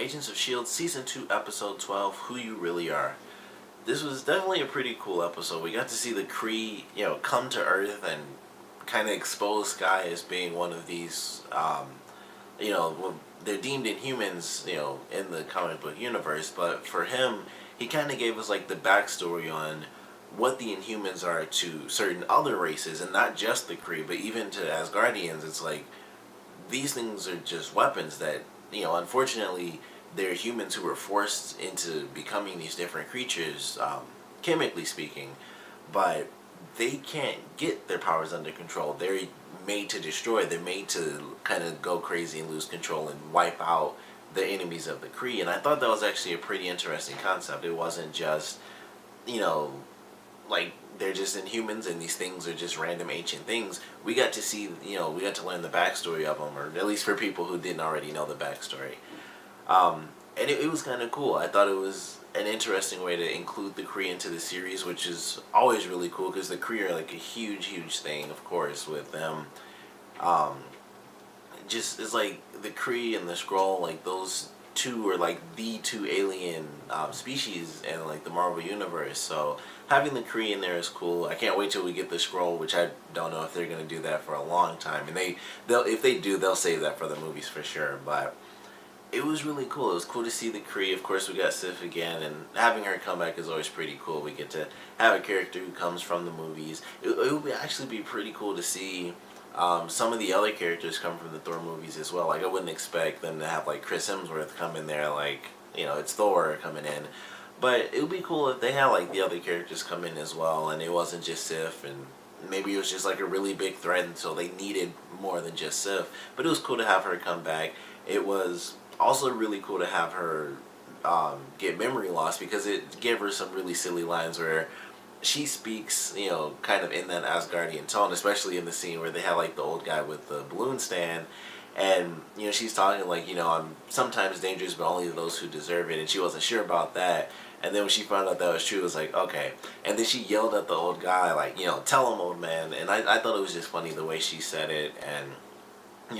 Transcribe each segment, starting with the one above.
Agents of S.H.I.E.L.D. Season 2, Episode 12, Who You Really Are. This was definitely a pretty cool episode. We got to see the Kree, come to Earth and kind of expose Sky as being one of these, well, they're deemed Inhumans, in the comic book universe, but for him, he kind of gave us, like, the backstory on what the Inhumans are to certain other races, and not just the Kree, but even to Asgardians. It's like, these things are just weapons that, unfortunately, they're humans who were forced into becoming these different creatures, chemically speaking, but they can't get their powers under control. They're made to destroy. They're made to kind of go crazy and lose control and wipe out the enemies of the Kree. And I thought that was actually a pretty interesting concept. It wasn't just, like, they're just Inhumans and these things are just random ancient things. We got to see, we got to learn the backstory of them, or at least for people who didn't already know the backstory. And it was kind of cool. I thought it was an interesting way to include the Kree into the series, which is always really cool because the Kree are like a huge, huge thing, of course, with them. Just, it's like the Kree and the Skrull, like those two are like the two alien species in like the Marvel universe. So having the Kree in there is cool. I can't wait till we get the Skrull, which I don't know if they're gonna do that for a long time. And if they do, they'll save that for the movies for sure. But it was really cool. It was cool to see the Kree. Of course, we got Sif again, and having her come back is always pretty cool. We get to have a character who comes from the movies. It would actually be pretty cool to see some of the other characters come from the Thor movies as well. Like, I wouldn't expect them to have, like, Chris Hemsworth come in there, like, it's Thor coming in. But it would be cool if they had, like, the other characters come in as well, and it wasn't just Sif, and maybe it was just, like, a really big threat, and so they needed more than just Sif. But it was cool to have her come back. It was also really cool to have her get memory loss, because it gave her some really silly lines where she speaks, kind of in that Asgardian tone, especially in the scene where they have, like, the old guy with the balloon stand, and, she's talking like, I'm sometimes dangerous, but only to those who deserve it, and she wasn't sure about that, and then when she found out that was true, it was like, okay, and then she yelled at the old guy, like, tell him, old man, and I thought it was just funny the way she said it, and,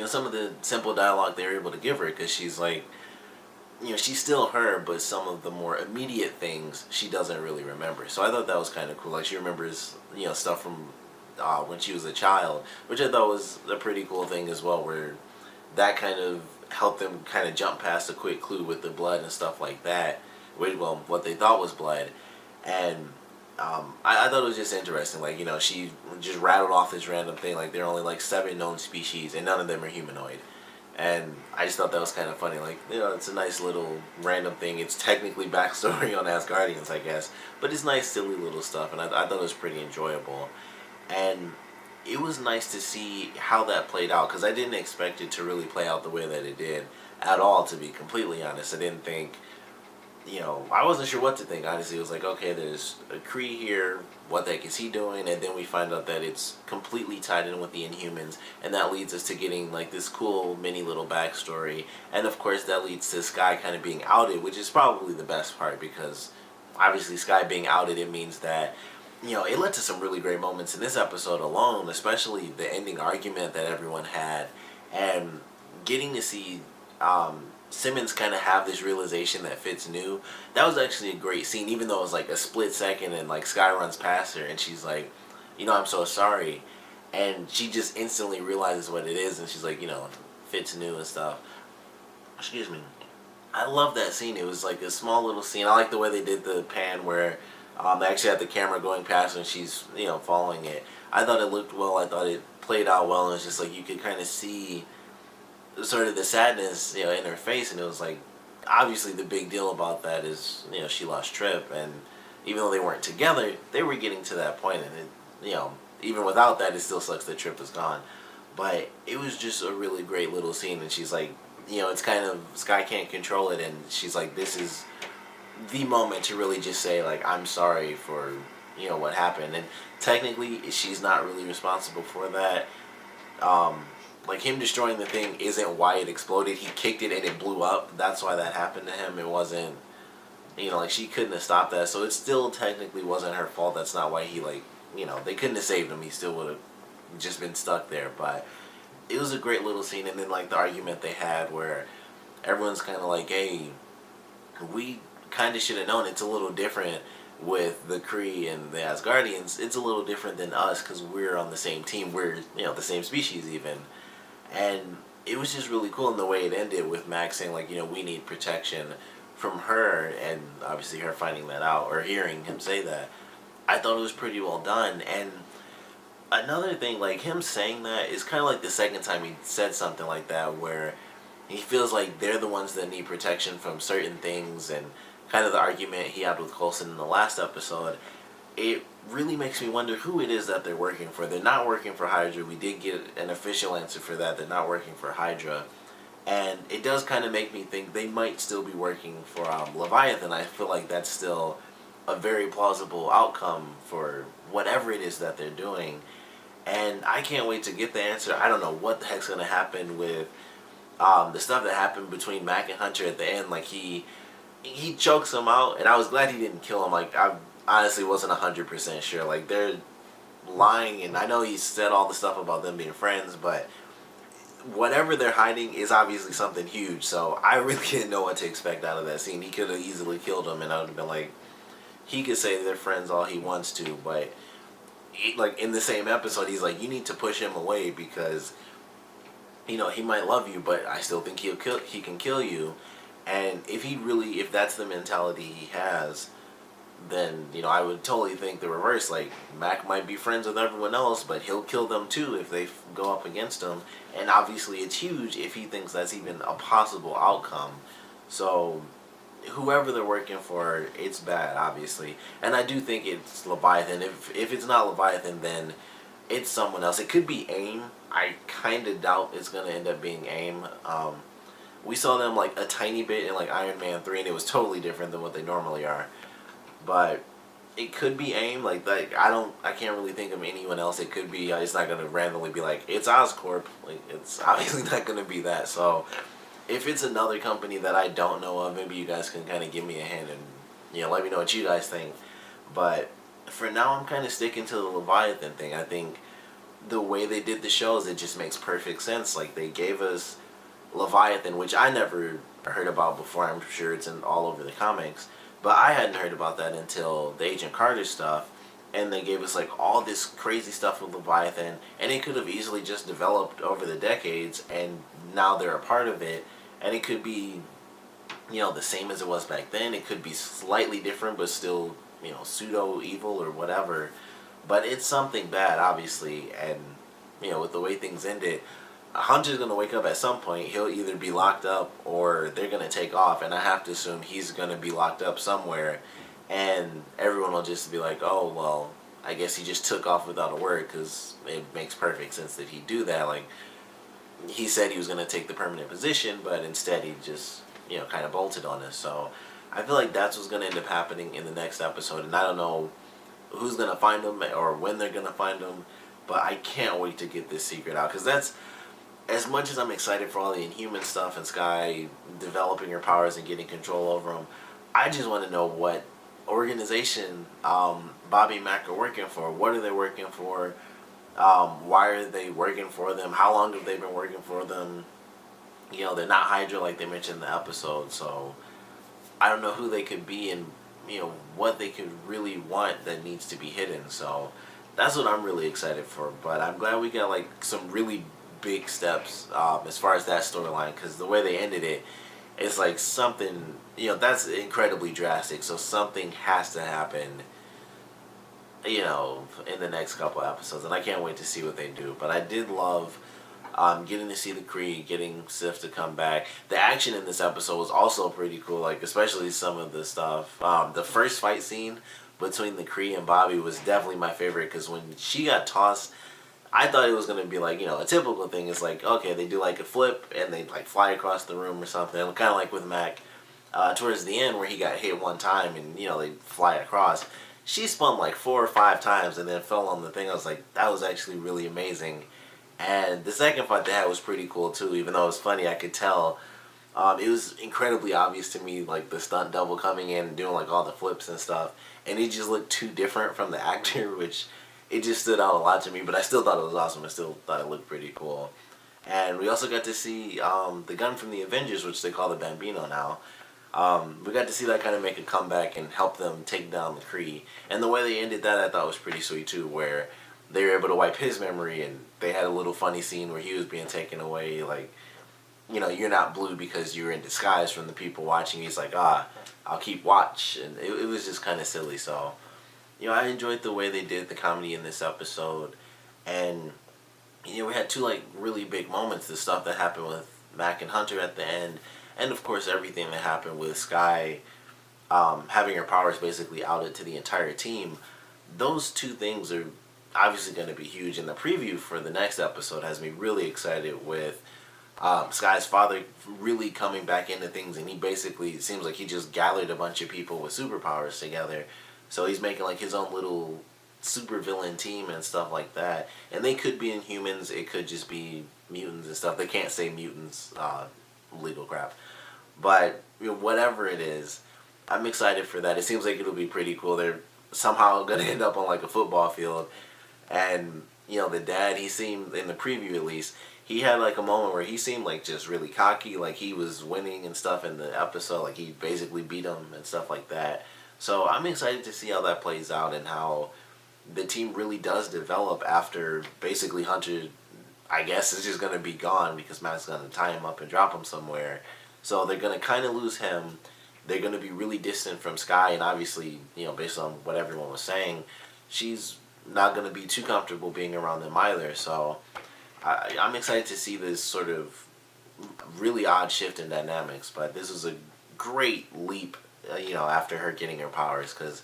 some of the simple dialogue they were able to give her, because she's like, she's still her, but some of the more immediate things she doesn't really remember. So I thought that was kind of cool. Like, she remembers, stuff from when she was a child, which I thought was a pretty cool thing as well, where that kind of helped them kind of jump past a quick clue with the blood and stuff like that. Well, what they thought was blood. And I thought it was just interesting. Like, she just rattled off this random thing. Like, there are only, like, 7 known species, and none of them are humanoid. And I just thought that was kind of funny. Like, it's a nice little random thing. It's technically backstory on Asgardians, I guess. But it's nice, silly little stuff, and I thought it was pretty enjoyable. And it was nice to see how that played out, because I didn't expect it to really play out the way that it did at all, to be completely honest. I didn't think, I wasn't sure what to think, honestly. It was like, okay, there's a Kree here, what the heck is he doing? And then we find out that it's completely tied in with the Inhumans, and that leads us to getting, like, this cool mini little backstory. And of course that leads to Sky kind of being outed, which is probably the best part, because obviously Sky being outed, it means that, it led to some really great moments in this episode alone, especially the ending argument that everyone had, and getting to see Simmons kind of have this realization that Fitz knew. That was actually a great scene, even though it was like a split second, and like Sky runs past her and she's like, I'm so sorry, and she just instantly realizes what it is, and she's like, Fitz knew and stuff. Excuse me. I love that scene. It was like a small little scene. I like the way they did the pan where they actually had the camera going past her and she's, following it. I thought it looked well. I thought it played out well, and it's just like you could kind of see sort of the sadness, in her face, and it was like, obviously the big deal about that is, she lost Trip, and even though they weren't together, they were getting to that point, and it, even without that, it still sucks that Trip is gone. But it was just a really great little scene, and she's like, it's kind of, Sky can't control it, and she's like, this is the moment to really just say, like, I'm sorry for, what happened, and technically, she's not really responsible for that. Like, him destroying the thing isn't why it exploded. He kicked it and it blew up. That's why that happened to him. It wasn't, like, she couldn't have stopped that. So it still technically wasn't her fault. That's not why he, like, they couldn't have saved him. He still would have just been stuck there. But it was a great little scene. And then, like, the argument they had where everyone's kind of like, hey, we kind of should have known it's a little different with the Kree and the Asgardians. It's a little different than us because we're on the same team. We're, the same species even. And it was just really cool in the way it ended with Max saying, like, we need protection from her, and obviously her finding that out or hearing him say that. I thought it was pretty well done. And another thing, like, him saying that is kind of like the second time he said something like that, where he feels like they're the ones that need protection from certain things, and kind of the argument he had with Coulson in the last episode. It really makes me wonder who it is that they're working for. They're not working for Hydra. We did get an official answer for that. They're not working for Hydra. And it does kind of make me think they might still be working for Leviathan. I feel like that's still a very plausible outcome for whatever it is that they're doing. And I can't wait to get the answer. I don't know what the heck's going to happen with the stuff that happened between Mac and Hunter at the end. Like, he chokes him out, and I was glad he didn't kill him. Like, I honestly wasn't 100% sure. Like, they're lying, and I know he said all the stuff about them being friends, but whatever they're hiding is obviously something huge. So I really didn't know what to expect out of that scene. He could have easily killed him, and I would have been like, he could say they're friends all he wants to, but like in the same episode, he's like, you need to push him away because he might love you, but I still think he can kill you. And if that's the mentality he has, then, I would totally think the reverse. Like, Mac might be friends with everyone else, but he'll kill them too if they go up against him. And obviously it's huge if he thinks that's even a possible outcome. So, whoever they're working for, it's bad, obviously. And I do think it's Leviathan. If it's not Leviathan, then it's someone else. It could be AIM. I kind of doubt it's going to end up being AIM. We saw them like a tiny bit in like Iron Man 3, and it was totally different than what they normally are. But it could be AIM. I can't really think of anyone else. It could be. It's not gonna randomly be like it's Oscorp. Like, it's obviously not gonna be that. So if it's another company that I don't know of, maybe you guys can kind of give me a hint and let me know what you guys think. But for now, I'm kind of sticking to the Leviathan thing. I think the way they did the shows, it just makes perfect sense. Like, they gave us Leviathan, which I never heard about before. I'm sure it's all over the comics, but I hadn't heard about that until the Agent Carter stuff. And they gave us like all this crazy stuff with Leviathan, and it could have easily just developed over the decades, and now they're a part of it. And it could be, the same as it was back then. It could be slightly different, but still, pseudo evil or whatever. But it's something bad, obviously, and with the way things ended, Hunter's gonna wake up at some point. He'll either be locked up or they're gonna take off, and I have to assume he's gonna be locked up somewhere. And everyone will just be like, oh, well, I guess he just took off without a word, because it makes perfect sense that he'd do that. Like, he said he was going to take the permanent position, but instead he just, kind of bolted on us. So I feel like that's what's going to end up happening in the next episode. And I don't know who's going to find him or when they're going to find him, but I can't wait to get this secret out, because that's, as much as I'm excited for all the Inhuman stuff and Sky developing her powers and getting control over them, I just want to know what organization Bobby and Mac are working for. What are they working for? Why are they working for them? How long have they been working for them? They're not Hydra like they mentioned in the episode, so I don't know who they could be and what they could really want that needs to be hidden. So that's what I'm really excited for. But I'm glad we got like some really big steps as far as that storyline, because the way they ended it, it's like something, that's incredibly drastic. So something has to happen, in the next couple episodes. And I can't wait to see what they do. But I did love getting to see the Kree, getting Sif to come back. The action in this episode was also pretty cool, like especially some of the stuff. The first fight scene between the Kree and Bobby was definitely my favorite, because when she got tossed, I thought it was going to be like, a typical thing. It's like, okay, they do like a flip and they like fly across the room or something. Kind of like with Mac towards the end where he got hit one time and, they fly across. She spun like 4 or 5 times and then fell on the thing. I was like, that was actually really amazing. And the second fight they had was pretty cool too, even though it was funny. I could tell it was incredibly obvious to me, like the stunt double coming in and doing like all the flips and stuff. And he just looked too different from the actor, which it just stood out a lot to me, but I still thought it was awesome. I still thought it looked pretty cool. And we also got to see the gun from the Avengers, which they call the Bambino now. We got to see that kind of make a comeback and help them take down the Kree. And the way they ended that, I thought was pretty sweet too, where they were able to wipe his memory, and they had a little funny scene where he was being taken away, like, you're not blue because you're in disguise from the people watching. He's like, I'll keep watch. And it was just kind of silly. So, I enjoyed the way they did the comedy in this episode. And, we had two, like, really big moments. The stuff that happened with Mac and Hunter at the end. And, of course, everything that happened with Sky having her powers basically outed to the entire team. Those two things are obviously going to be huge. And the preview for the next episode has me really excited with Sky's father really coming back into things, and he basically, it seems like he just gathered a bunch of people with superpowers together. So he's making like his own little super villain team and stuff like that. And they could be Inhumans, it could just be mutants and stuff. They can't say mutants, legal crap. But whatever it is, I'm excited for that. It seems like it'll be pretty cool. They're somehow going to end up on like a football field. And, the dad, he seemed, in the preview at least, he had like a moment where he seemed like just really cocky, like he was winning and stuff in the episode, like he basically beat him and stuff like that. So I'm excited to see how that plays out and how the team really does develop after basically Hunter, I guess, is just going to be gone because Matt's going to tie him up and drop him somewhere. So they're going to kind of lose him. They're going to be really distant from Sky, and obviously, based on what everyone was saying, she's not going to be too comfortable being around them either. So I'm excited to see this sort of really odd shift in dynamics, but this was a great leap, after her getting her powers, because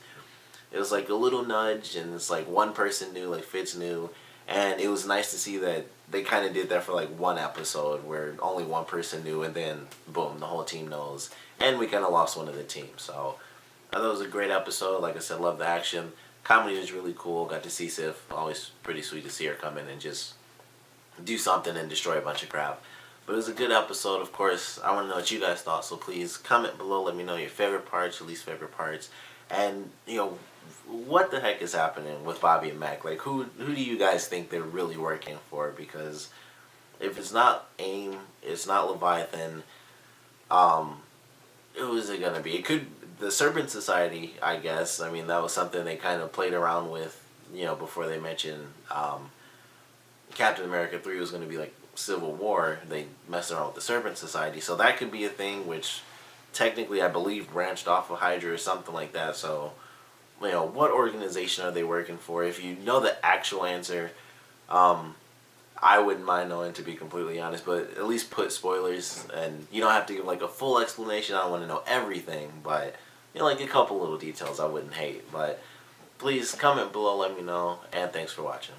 it was like a little nudge, and it's like one person knew, like Fitz knew, and it was nice to see that they kind of did that for like one episode where only one person knew, and then boom, the whole team knows, and we kind of lost one of the team. So I thought it was a great episode. Like I said, love the action. Comedy was really cool. Got to see Sif. Always pretty sweet to see her come in and just do something and destroy a bunch of crap. But it was a good episode. Of course, I want to know what you guys thought, so please comment below. Let me know your favorite parts, your least favorite parts, and what the heck is happening with Bobby and Mac. Like, who do you guys think they're really working for? Because if it's not AIM, it's not Leviathan, who is it gonna be? It could the Serpent Society, I guess. I mean, that was something they kind of played around with, before they mentioned Captain America 3 was going to be like Civil War. They messed around with the Serpent Society, so that could be a thing, which technically I believe branched off of Hydra or something like that. So, what organization are they working for? If you know the actual answer, I wouldn't mind knowing, to be completely honest, but at least put spoilers, and you don't have to give like a full explanation. I don't want to know everything, but like a couple little details I wouldn't hate. But please comment below, let me know, and thanks for watching.